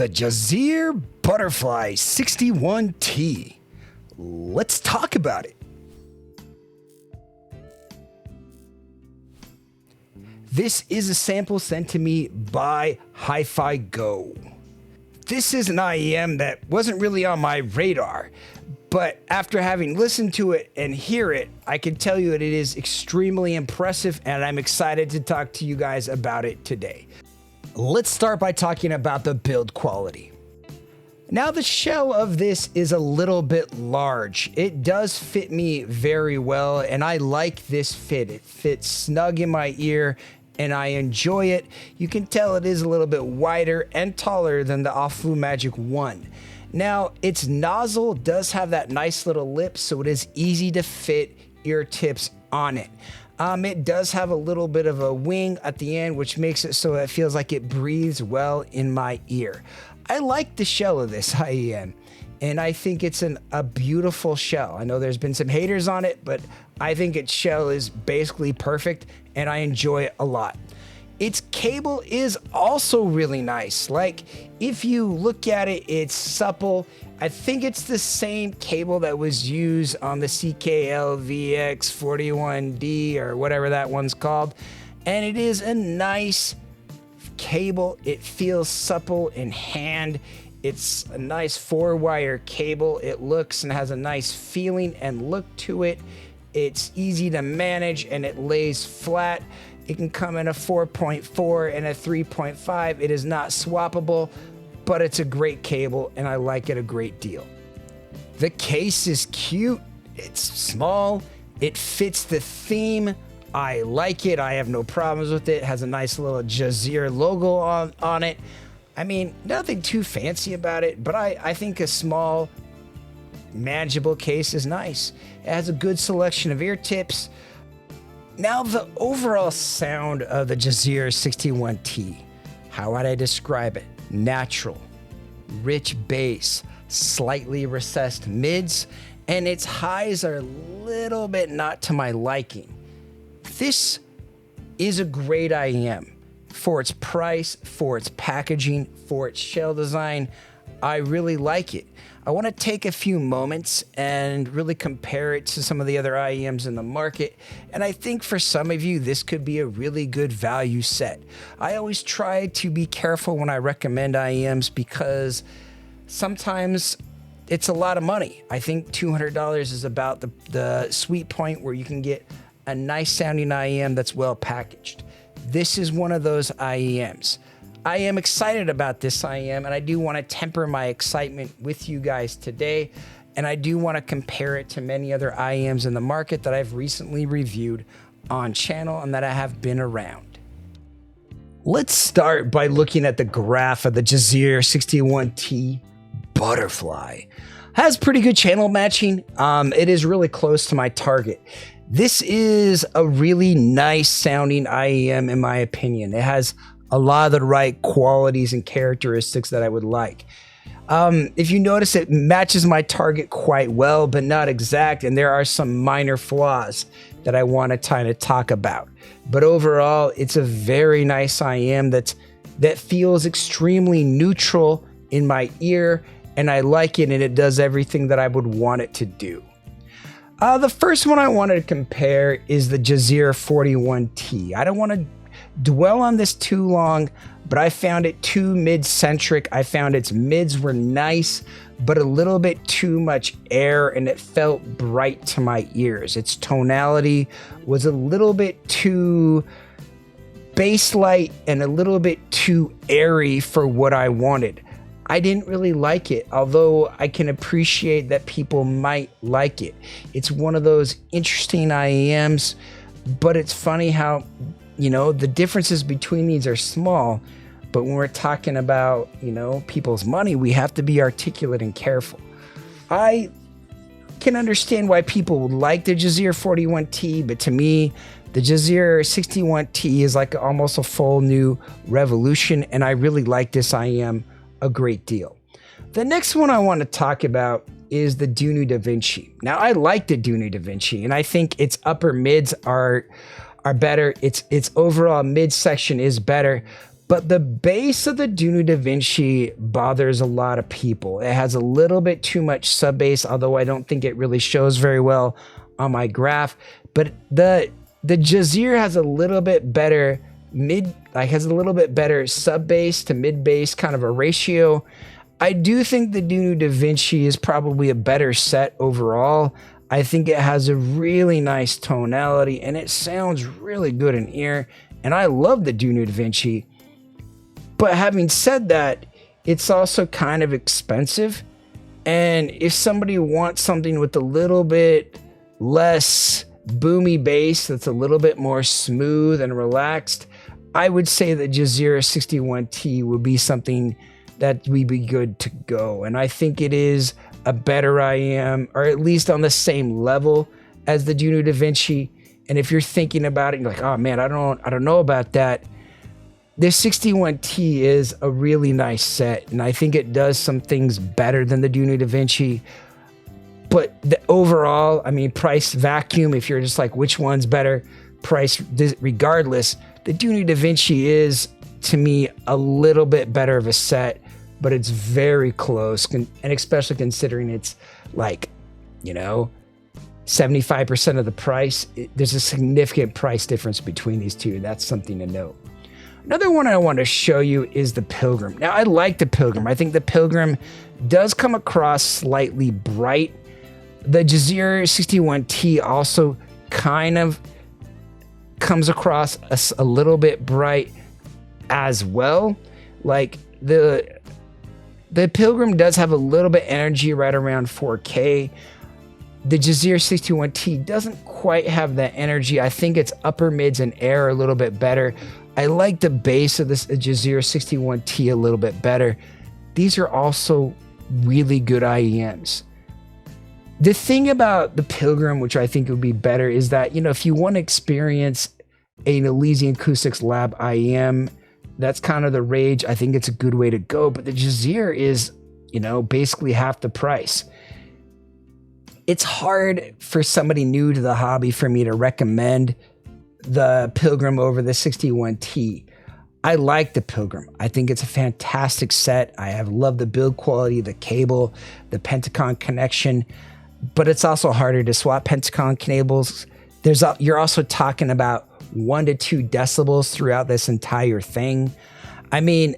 the Juzear Butterfly 61T. Let's talk about it. This is a sample sent to me by Hifigo. This is an IEM that wasn't really on my radar, but after having listened to it and hear it, I can tell you that it is extremely impressive, and I'm excited to talk to you guys about it today. Let's start by talking about the build quality. Now, the shell of this is a little bit large. It does fit me very well, and I like this fit. It fits snug in my ear, and I enjoy it. You can tell it is a little bit wider and taller than the Awfoo Magic 1. Now, its nozzle does have that nice little lip, so it is easy to fit ear tips on it. It does have a little bit of a wing at the end, which makes it so it feels like it breathes well in my ear. I like the shell of this IEM, and I think it's a beautiful shell. I know there's been some haters on it, but I think its shell is basically perfect, and I enjoy it a lot. Its cable is also really nice. Like, if you look at it, it's supple. I think it's the same cable that was used on the CKL VX41D or whatever that one's called. And it is a nice cable. It feels supple in hand. It's a nice 4-wire cable. It looks and has a nice feeling and look to it. It's easy to manage and it lays flat. It can come in a 4.4 and a 3.5. It is not swappable, but it's a great cable and I like it a great deal. The case is cute. It's small. It fits the theme. I like it. I have no problems with it. It has a nice little Juzear logo on it. I mean, nothing too fancy about it, but I think a small, manageable case is nice. It has a good selection of ear tips. Now, the overall sound of the Juzear 61T, how would I describe it? Natural, rich bass, slightly recessed mids, and its highs are a little bit not to my liking. This is a great IEM for its price, for its packaging, for its shell design. I really like it. I want to take a few moments and really compare it to some of the other IEMs in the market. And I think for some of you, this could be a really good value set. I always try to be careful when I recommend IEMs because sometimes it's a lot of money. I think $200 is about the sweet point where you can get a nice sounding IEM that's well packaged. This is one of those IEMs. I am excited about this IEM, and I do want to temper my excitement with you guys today, and I do want to compare it to many other IEMs in the market that I've recently reviewed on channel and that I have been around. Let's start by looking at the graph of the Juzear 61T Butterfly. Has pretty good channel matching. It is really close to my target. This is a really nice sounding IEM in my opinion. It has a lot of the right qualities and characteristics that I would like. If you notice, it matches my target quite well, but not exact, and there are some minor flaws that I want to kind of talk about. But overall, it's a very nice IEM that feels extremely neutral in my ear, and I like it, and it does everything that I would want it to do. The first one I wanted to compare is the Juzear 41T. I don't want to dwell on this too long, but I found it too mid-centric. I found its mids were nice, but a little bit too much air, and it felt bright to my ears. Its tonality was a little bit too bass light and a little bit too airy for what I wanted. I didn't really like it, although I can appreciate that people might like it. It's one of those interesting IEMs, but it's funny how, you know, the differences between these are small, but when we're talking about, you know, people's money, we have to be articulate and careful. I can understand why people would like the Juzear 41T, but to me, the Juzear 61T is like almost a full new revolution, and I really like this IEM a great deal. The next one I want to talk about is the Dunu Da Vinci. Now, I like the Dunu Da Vinci, and I think its upper mids are better. Its overall mid section is better, But the bass of the Juno Da Vinci bothers a lot of people. It has a little bit too much sub bass, although I don't think it really shows very well on my graph. But the Juzear has a little bit better has a little bit better sub bass to mid bass kind of a ratio. I do think the Juno Da Vinci is probably a better set overall. I think it has a really nice tonality and it sounds really good in ear. And I love the Juno Da Vinci. But having said that, it's also kind of expensive. And if somebody wants something with a little bit less boomy bass that's a little bit more smooth and relaxed, I would say the Juzear 61T would be something that would be good to go. And I think it is a better IEM, or at least on the same level as the Juno Da Vinci. And if you're thinking about it, you're like, oh man, I don't know about that. The 61T is a really nice set, and I think it does some things better than the Juno Da Vinci. But overall, I mean, price vacuum, if you're just like, which one's better, price regardless, the Juno Da Vinci is, to me, a little bit better of a set, but it's very close, and especially considering it's like, 75% of the price. There's a significant price difference between these two. That's something to note. Another one I want to show you is the Pilgrim. Now, I like the Pilgrim. I think the Pilgrim does come across slightly bright. The Juzear 61T also kind of comes across a little bit bright as well. Like the Pilgrim does have a little bit energy right around 4K. The Juzear 61T doesn't quite have that energy. I think its upper mids and air are a little bit better. I like the bass of this Juzear 61T a little bit better. These are also really good IEMs. The thing about the Pilgrim, which I think would be better, is that, if you want to experience an Elysian Acoustics Lab IEM, that's kind of the rage. I think it's a good way to go. But the Juzear is, basically half the price. It's hard for somebody new to the hobby for me to recommend the Pilgrim over the 61T. I like the Pilgrim. I think it's a fantastic set. I have loved the build quality, the cable, the Pentacon connection, but it's also harder to swap Pentacon cables. You're also talking about 1 to 2 decibels throughout this entire thing. I mean,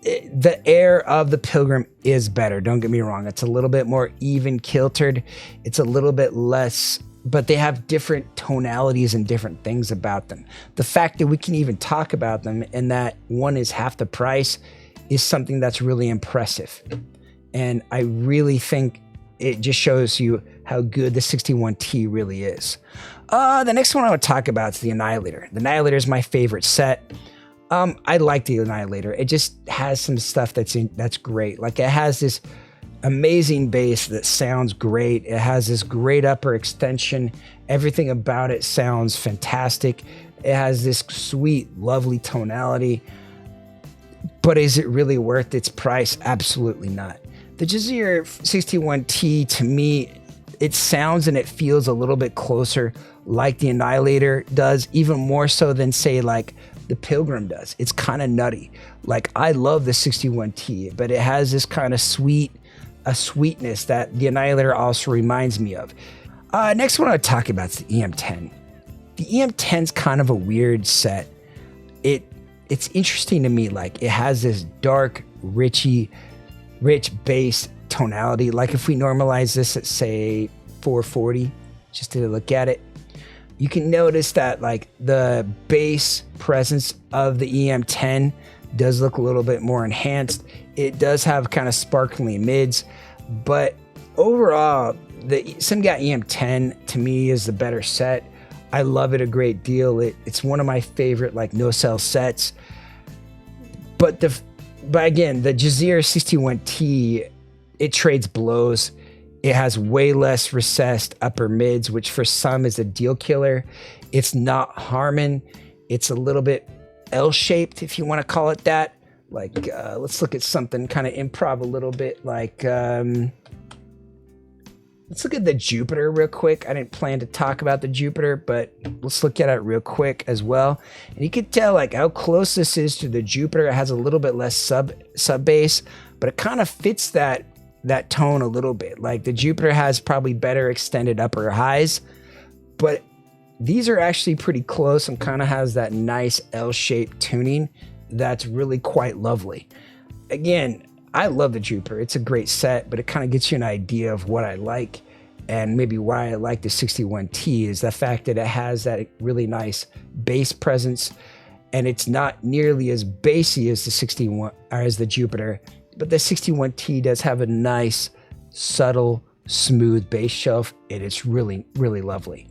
the air of the Pilgrim is better. Don't get me wrong. It's a little bit more even kiltered. It's a little bit less, but they have different tonalities and different things about them. The fact that we can even talk about them and that one is half the price is something that's really impressive. And I really think it just shows you how good the 61T really is. The next one I want to talk about is the Annihilator. The Annihilator is my favorite set. I like the Annihilator. It just has some stuff that's great. Like, it has this amazing bass that sounds great. It has this great upper extension. Everything about it sounds fantastic. It has this sweet, lovely tonality. But is it really worth its price? Absolutely not. The Juzear 61T, to me, it sounds and it feels a little bit closer like the Annihilator does, even more so than, say, like the Pilgrim does. It's kind of nutty. Like, I love the 61T, but it has this kind of sweetness that the Annihilator also reminds me of. Next one I want to talk about is the EM10. The EM10's kind of a weird set. It's interesting to me. Like, it has this dark, rich bass tonality. Like, if we normalize this at, say, 440, just to look at it, you can notice that, like, the bass presence of the EM10 does look a little bit more enhanced. It does have kind of sparkly mids, but overall, the SimGat EM10 to me is the better set. I love it a great deal. It's one of my favorite, like, no-cell sets. But again, the Juzear 61T, it trades blows. It has way less recessed upper mids, which for some is a deal killer. It's not Harman. It's a little bit L-shaped, if you want to call it that. Like, let's look at something kind of improv a little bit. Like, Let's look at the Jupiter real quick. I didn't plan to talk about the Jupiter, but let's look at it real quick as well. And you can tell like how close this is to the Jupiter. It has a little bit less sub bass, but it kind of fits that tone a little bit. Like the Jupiter has probably better extended upper highs, but these are actually pretty close and kind of has that nice L-shaped tuning that's really quite lovely. Again, I love the Jupiter. It's a great set, but it kind of gets you an idea of what I like, and maybe why I like the 61T is the fact that it has that really nice bass presence, and it's not nearly as bassy as the 61 or as the Jupiter, but the 61T does have a nice, subtle, smooth bass shelf, and it's really, really lovely.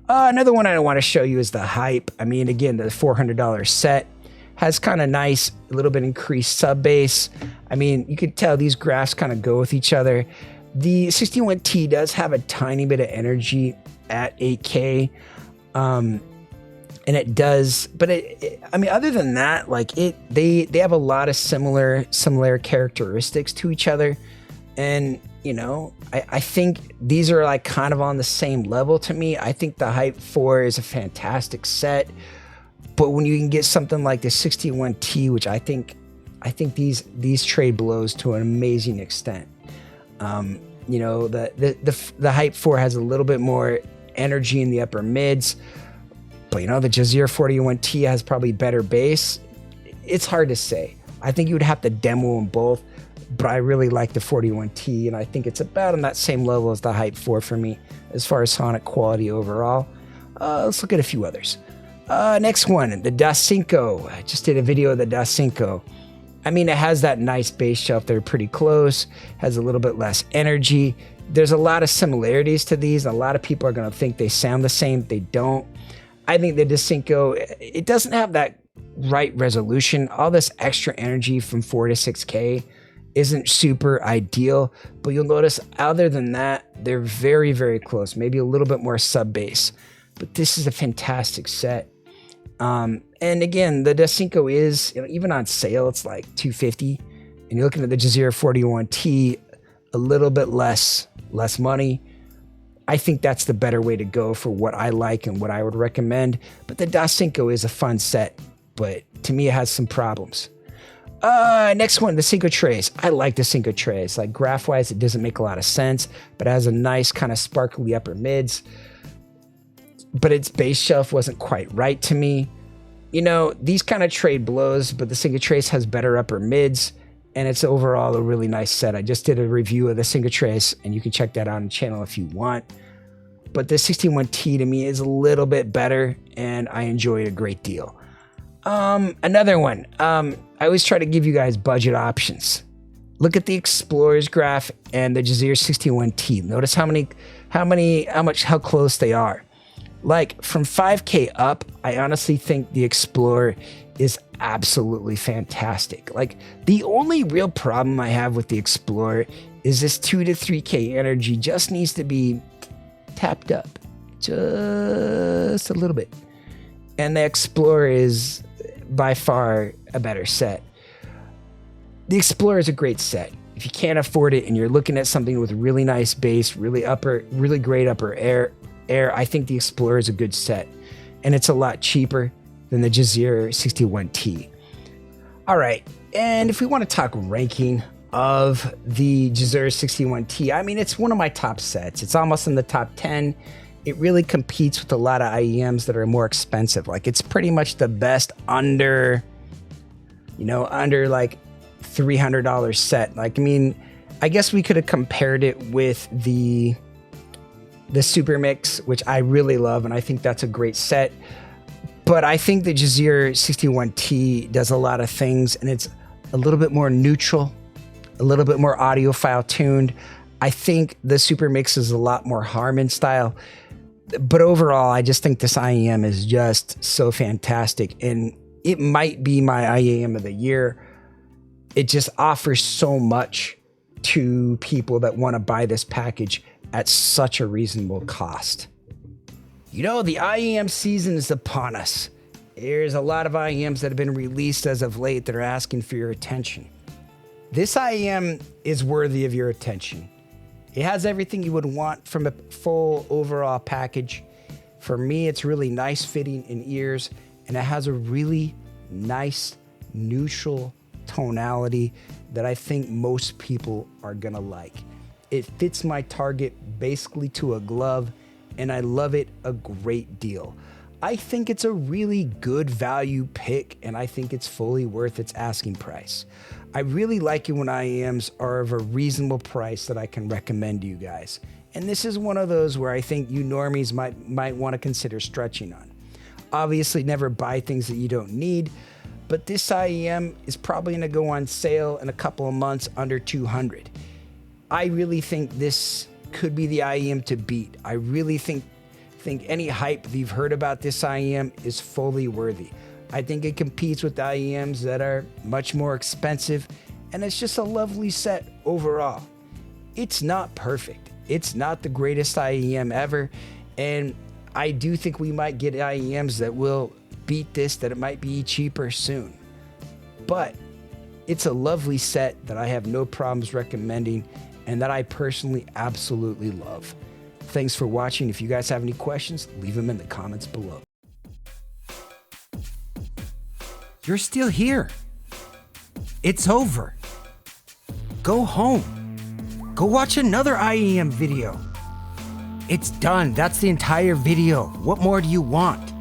Another one I want to show you is the Hype. I mean, again, the $400 set has kind of nice, a little bit increased sub bass. I mean, you could tell these graphs kind of go with each other. The 61T does have a tiny bit of energy at 8K. And it does, but I mean, other than that, like they have a lot of similar characteristics to each other. And, you know, I think these are like kind of on the same level to me. I think the Hype 4 is a fantastic set. But when you can get something like the 61T, which I think these trade blows to an amazing extent. You know, the Hype 4 has a little bit more energy in the upper mids, but you know, the Juzear 41T has probably better bass. It's hard to say. I think you would have to demo them both, but I really like the 41T, and I think it's about on that same level as the Hype 4 for me as far as sonic quality overall. Let's look at a few others. Next one, the Da Cinco. I just did a video of the Da Cinco. I mean, it has that nice bass shelf. They're pretty close, has a little bit less energy. There's a lot of similarities to these. A lot of people are going to think they sound the same. They don't. I think the Da Cinco, it doesn't have that right resolution. All this extra energy from 4 to 6K isn't super ideal, but you'll notice other than that, they're very, very close. Maybe a little bit more sub bass, but this is a fantastic set. And again, the Da Cinco is, you know, even on sale, it's like $250, and you're looking at the Juzear 41T, a little bit less money. I think that's the better way to go for what I like and what I would recommend. But the Da Cinco is a fun set, but to me, it has some problems. Next one, the Cinco Tres. I like the Cinco Tres. Like graph-wise, it doesn't make a lot of sense, but it has a nice kind of sparkly upper mids. But its bass shelf wasn't quite right to me. You know, these kind of trade blows, but the Cinco Tres has better upper mids, and it's overall a really nice set. I just did a review of the Cinco Tres, and you can check that out on the channel if you want. But the 61T to me is a little bit better, and I enjoy it a great deal. Another one, I always try to give you guys budget options. Look at the Explorers graph and the Juzear 61T. Notice how close they are. Like from 5K up, I honestly think the Explorer is absolutely fantastic. Like the only real problem I have with the Explorer is this 2 to 3K energy just needs to be tapped up just a little bit. And the Explorer is by far a better set. The Explorer is a great set. If you can't afford it and you're looking at something with really nice bass, really great upper air, I think the Explorer is a good set, and it's a lot cheaper than the Juzear 61T. All right, and if we want to talk ranking of the Juzear 61T, I mean, it's one of my top sets. It's almost in the top 10. It really competes with a lot of IEMs that are more expensive. Like it's pretty much the best under like $300 set. Like, I mean, I guess we could have compared it with the Super Mix, which I really love, and I think that's a great set. But I think the Juzear 61T does a lot of things, and it's a little bit more neutral, a little bit more audiophile tuned. I think the Super Mix is a lot more Harman style. But overall, I just think this IEM is just so fantastic, and it might be my IEM of the year. It just offers so much to people that want to buy this package at such a reasonable cost. You know, the IEM season is upon us. There's a lot of IEMs that have been released as of late that are asking for your attention. This IEM is worthy of your attention. It has everything you would want from a full overall package. For me, it's really nice fitting in ears, and it has a really nice neutral tonality that I think most people are gonna like. It fits my target basically to a glove, and I love it a great deal. I think it's a really good value pick, and I think it's fully worth its asking price. I really like it when IEMs are of a reasonable price that I can recommend to you guys. And this is one of those where I think you normies might want to consider stretching on. Obviously, never buy things that you don't need, but this IEM is probably going to go on sale in a couple of months under 200. I really think this could be the IEM to beat. I really think any hype that you've heard about this IEM is fully worthy. I think it competes with IEMs that are much more expensive, and it's just a lovely set overall. It's not perfect. It's not the greatest IEM ever, and I do think we might get IEMs that will beat this, that it might be cheaper soon. But it's a lovely set that I have no problems recommending, and that I personally absolutely love. Thanks for watching. If you guys have any questions, leave them in the comments below. You're still here. It's over. Go home. Go watch another IEM video. It's done. That's the entire video. What more do you want?